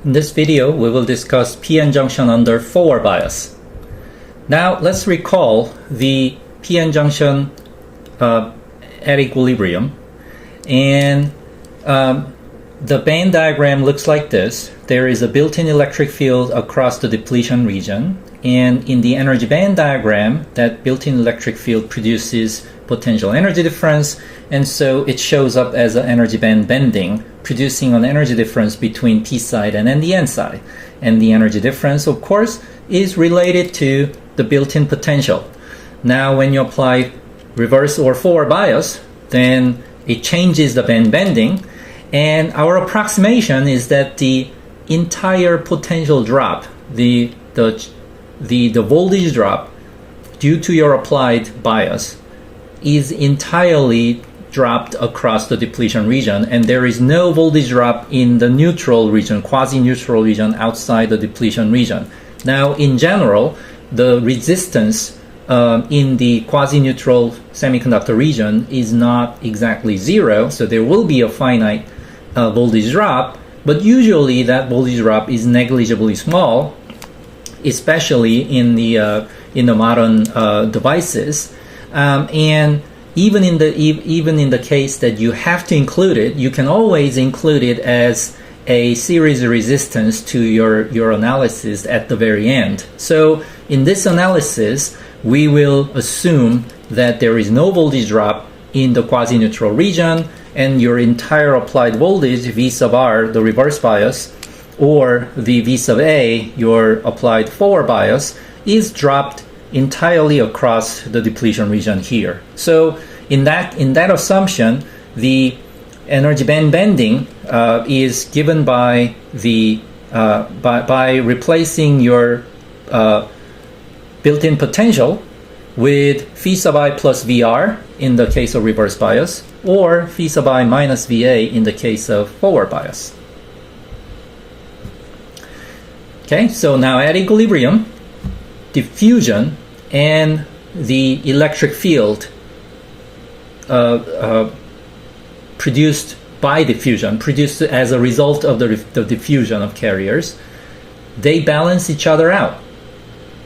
In this video, we will discuss PN junction under forward bias. Now, let's recall the PN junction at equilibrium. And the band diagram looks like this. There is a built-in electric field across the depletion region. And in the energy band diagram, that built-in electric field produces potential energy difference. And so it shows up as an energy band bending, producing an energy difference between P side and the N side. And the energy difference, of course, is related to the built-in potential. Now, when you apply reverse or forward bias, then it changes the band bending. And our approximation is that the entire potential drop, the voltage drop due to your applied bias, is entirely dropped across the depletion region, and there is no voltage drop in the neutral region, quasi-neutral region outside the depletion region. Now, in general, the resistance in the quasi-neutral semiconductor region is not exactly zero, so there will be a finite voltage drop, but usually that voltage drop is negligibly small, especially in the modern devices. And even in the case that you have to include it, you can always include it as a series resistance to your analysis at the very end. So in this analysis, we will assume that there is no voltage drop in the quasi-neutral region, and your entire applied voltage, V sub R, the reverse bias, or the V sub A, your applied forward bias, is dropped entirely across the depletion region here. So in that assumption, the energy band bending is given by by replacing your built-in potential with phi sub I plus VR in the case of reverse bias, or phi sub I minus VA in the case of forward bias. Okay, so now at equilibrium, diffusion and the electric field produced by diffusion, produced as a result of the diffusion of carriers, they balance each other out.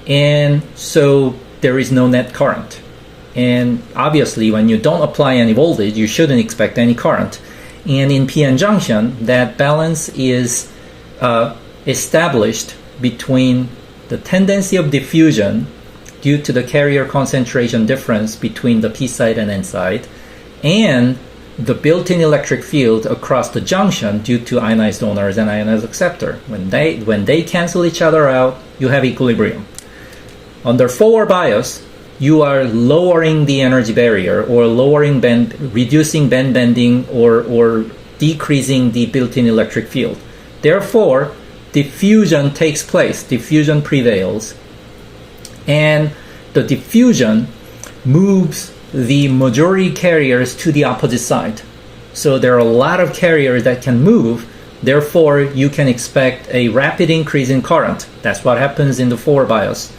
And so there is no net current. And obviously, when you don't apply any voltage, you shouldn't expect any current. And in PN junction, that balance is established between the tendency of diffusion due to the carrier concentration difference between the P side and N side, and the built-in electric field across the junction due to ionized donors and ionized acceptor. When they cancel each other out, you have equilibrium. Under forward bias, you are lowering the energy barrier, or reducing band bending, or decreasing the built-in electric field. Therefore, diffusion takes place, diffusion prevails, and the diffusion moves the majority carriers to the opposite side. So there are a lot of carriers that can move, therefore you can expect a rapid increase in current. That's what happens in the forward bias.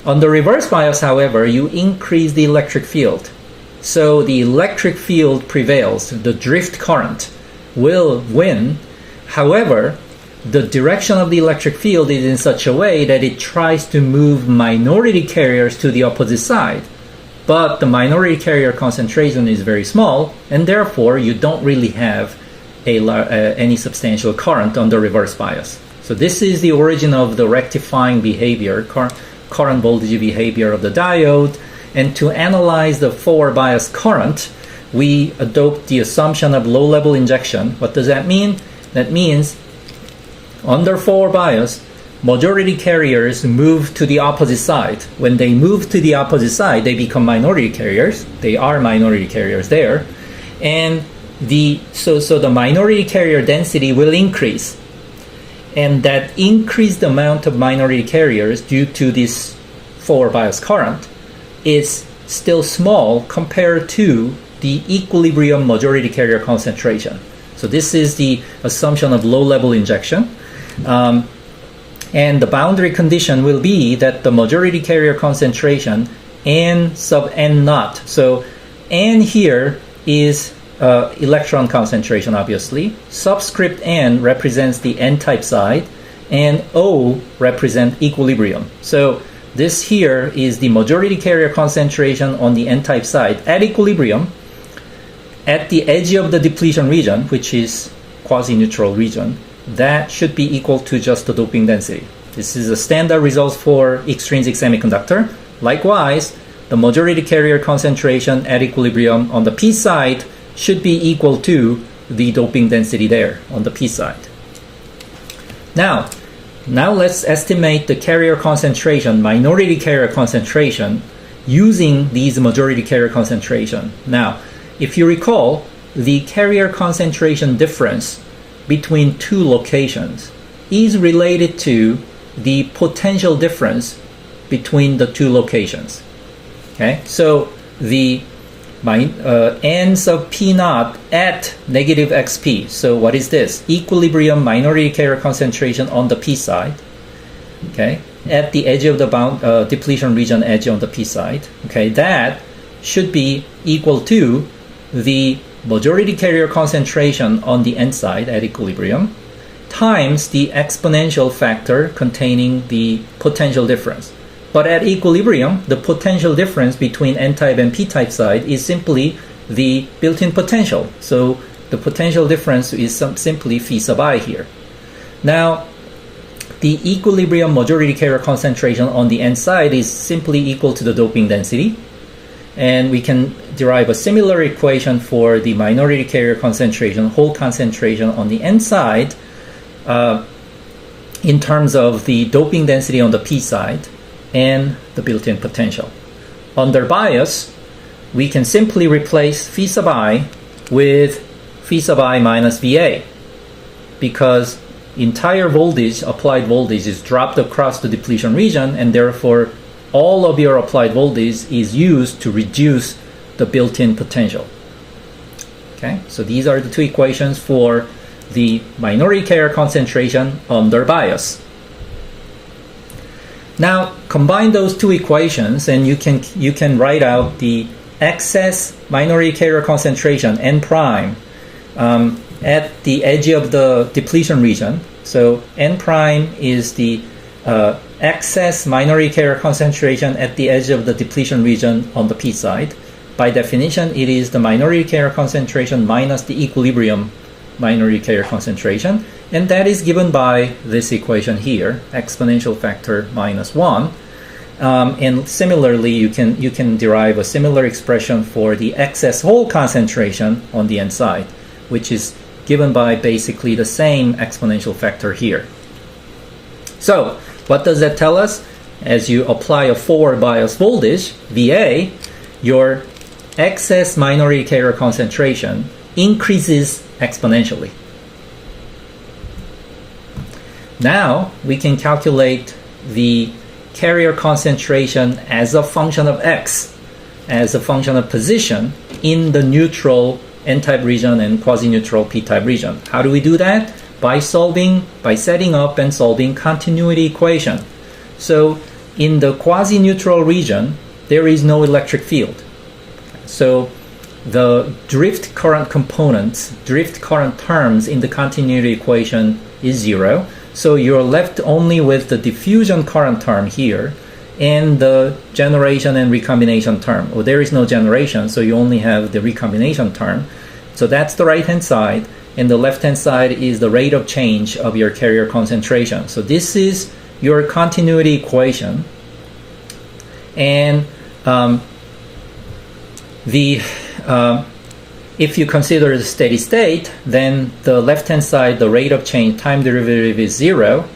On the reverse bias, however, you increase the electric field. So the electric field prevails, the drift current will win. However, the direction of the electric field is in such a way that it tries to move minority carriers to the opposite side. But the minority carrier concentration is very small, and therefore you don't really have any substantial current on the reverse bias. So this is the origin of the rectifying behavior, current voltage behavior of the diode. And to analyze the forward bias current, we adopt the assumption of low-level injection. What does that mean? That means under forward bias, majority carriers move to the opposite side. When they move to the opposite side, they become minority carriers. They are minority carriers there. And so the minority carrier density will increase. And that increased amount of minority carriers due to this forward bias current is still small compared to the equilibrium majority carrier concentration. So this is the assumption of low-level injection. And the boundary condition will be that the majority carrier concentration N sub N naught. So N here is electron concentration, obviously. Subscript N represents the N-type side, and O represent equilibrium. So this here is the majority carrier concentration on the N-type side at equilibrium at the edge of the depletion region, which is quasi-neutral region. That should be equal to just the doping density. This is a standard result for extrinsic semiconductor. Likewise, the majority carrier concentration at equilibrium on the P side should be equal to the doping density there on the P side. Now let's estimate the carrier concentration, minority carrier concentration, using these majority carrier concentration. Now, if you recall, the carrier concentration difference between two locations is related to the potential difference between the two locations. Okay, so the n sub p naught at negative xp. So what is this? Equilibrium minority carrier concentration on the p side. Okay, at the edge of the depletion region edge on the p side. Okay, that should be equal to the majority carrier concentration on the n side at equilibrium times the exponential factor containing the potential difference. But at equilibrium, the potential difference between n-type and p-type side is simply the built-in potential. So the potential difference is simply phi sub I here. Now, the equilibrium majority carrier concentration on the n side is simply equal to the doping density. And we can derive a similar equation for the minority carrier concentration, hole concentration on the n side in terms of the doping density on the p side and the built-in potential. Under bias, we can simply replace phi sub I with phi sub I minus VA, because entire voltage, applied voltage, is dropped across the depletion region, and therefore all of your applied voltage is used to reduce the built-in potential. Okay, so these are the two equations for the minority carrier concentration under bias. Now combine those two equations and you can write out the excess minority carrier concentration n prime at the edge of the depletion region. So n prime is the excess minority carrier concentration at the edge of the depletion region on the p side. By definition, it is the minority carrier concentration minus the equilibrium minority carrier concentration, and that is given by this equation here, exponential factor minus 1. And similarly, you can derive a similar expression for the excess hole concentration on the n side, which is given by basically the same exponential factor here. So what does that tell us? As you apply a forward bias voltage, VA, your excess minority carrier concentration increases exponentially. Now we can calculate the carrier concentration as a function of x, as a function of position in the neutral n-type region and quasi-neutral p-type region. How do we do that? By setting up and solving continuity equation. So in the quasi-neutral region, there is no electric field. So the drift current components, drift current terms in the continuity equation is 0. So you're left only with the diffusion current term here and the generation and recombination term. Well, there is no generation, so you only have the recombination term. So that's the right-hand side, and the left-hand side is the rate of change of your carrier concentration. So this is your continuity equation. And if you consider the steady state, then the left-hand side, the rate of change, time derivative is 0.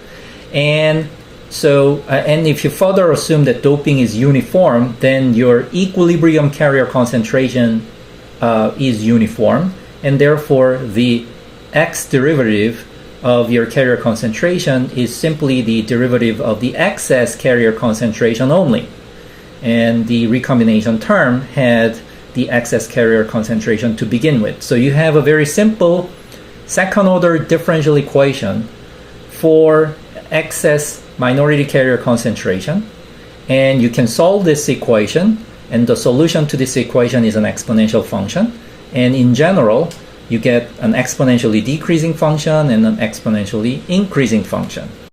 And so, and if you further assume that doping is uniform, then your equilibrium carrier concentration is uniform, and therefore the x derivative of your carrier concentration is simply the derivative of the excess carrier concentration only. And the recombination term had the excess carrier concentration to begin with. So you have a very simple second order differential equation for excess minority carrier concentration, and you can solve this equation, and the solution to this equation is an exponential function, And in general, you get an exponentially decreasing function and an exponentially increasing function.